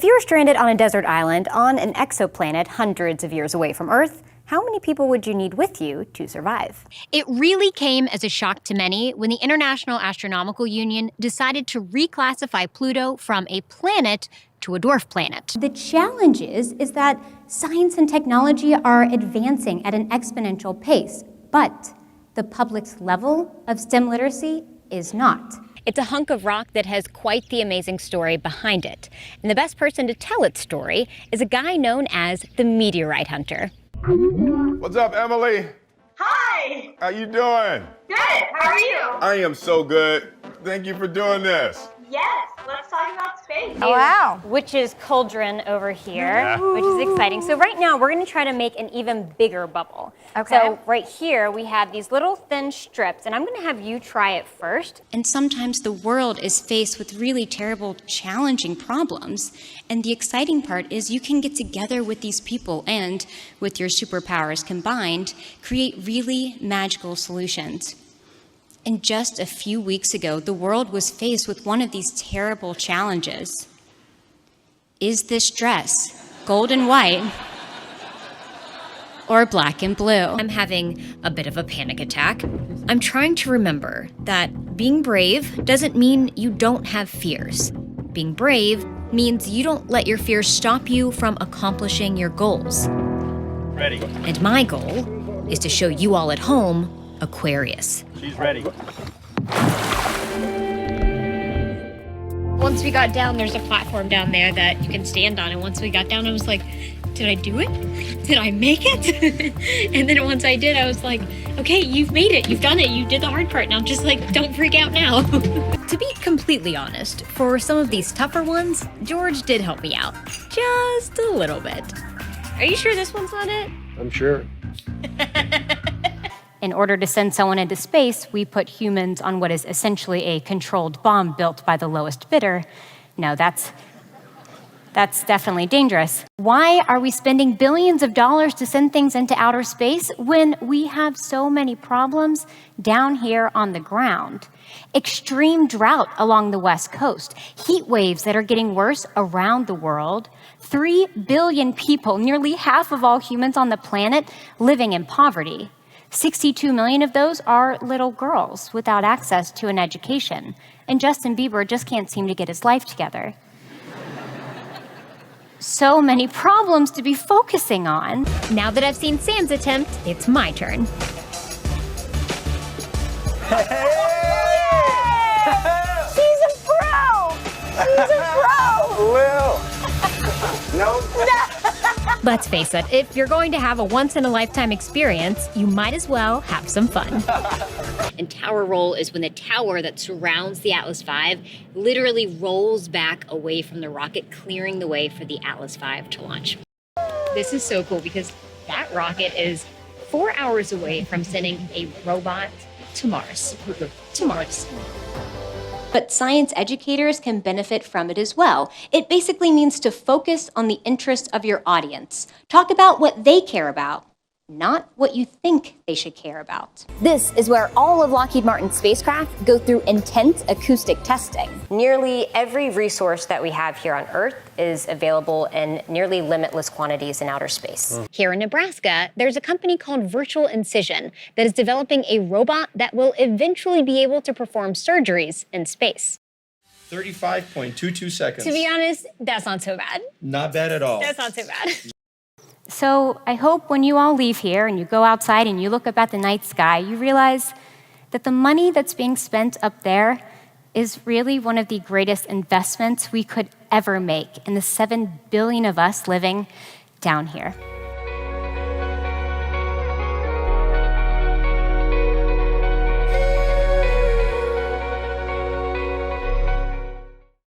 If you were stranded on a desert island on an exoplanet hundreds of years away from Earth, how many people would you need with you to survive? It really came as a shock to many when the International Astronomical Union decided to reclassify Pluto from a planet to a dwarf planet. The challenge is that science and technology are advancing at an exponential pace, but the public's level of STEM literacy is not. It's a hunk of rock that has quite the amazing story behind it. And the best person to tell its story is a guy known as the meteorite hunter. What's up, Emily? Hi! How you doing? Good, how are you? I am so good. Thank you for doing this. Yes, let's talk about space. Oh, wow. Witch's cauldron over here, which is exciting. So right now, we're gonna try to make an even bigger bubble. Okay. So right here, we have these little thin strips, and I'm gonna have you try it first. And sometimes the world is faced with really terrible, challenging problems. And the exciting part is you can get together with these people and, with your superpowers combined, create really magical solutions. And just a few weeks ago, the world was faced with one of these terrible challenges. Is this dress gold and white or black and blue? I'm having a bit of a panic attack. I'm trying to remember that being brave doesn't mean you don't have fears. Being brave means you don't let your fears stop you from accomplishing your goals. Ready. And my goal is to show you all at home Aquarius. She's ready. Once we got down, there's a platform down there that you can stand on. And once we got down, I was like, did I do it? Did I make it? And then once I did, I was like, okay, you've made it. You've done it. You did the hard part. Now just like, don't freak out now. To be completely honest, for some of these tougher ones, George did help me out. Just a little bit. Are you sure this one's not it? I'm sure. In order to send someone into space, we put humans on what is essentially a controlled bomb built by the lowest bidder. No, that's definitely dangerous. Why are we spending billions of dollars to send things into outer space when we have so many problems down here on the ground? Extreme drought along the West Coast, heat waves that are getting worse around the world, 3 billion people, nearly half of all humans on the planet, living in poverty. 62 million of those are little girls without access to an education. And Justin Bieber just can't seem to get his life together. So many problems to be focusing on. Now that I've seen Sam's attempt, it's my turn. She's a pro! She's a pro! Lil. No. Let's face it, if you're going to have a once-in-a-lifetime experience, you might as well have some fun. And tower roll is when the tower that surrounds the Atlas V literally rolls back away from the rocket, clearing the way for the Atlas V to launch. This is so cool because that rocket is 4 hours away from sending a robot to Mars. But science educators can benefit from it as well. It basically means to focus on the interests of your audience. Talk about what they care about, not what you think they should care about. This is where all of Lockheed Martin's spacecraft go through intense acoustic testing. Nearly every resource that we have here on Earth is available in nearly limitless quantities in outer space. Here in Nebraska, there's a company called Virtual Incision that is developing a robot that will eventually be able to perform surgeries in space. 35.22 seconds. To be honest, that's not so bad. Not bad at all. That's not so bad. So I hope when you all leave here and you go outside and you look up at the night sky, you realize that the money that's being spent up there is really one of the greatest investments we could ever make in the 7 billion of us living down here.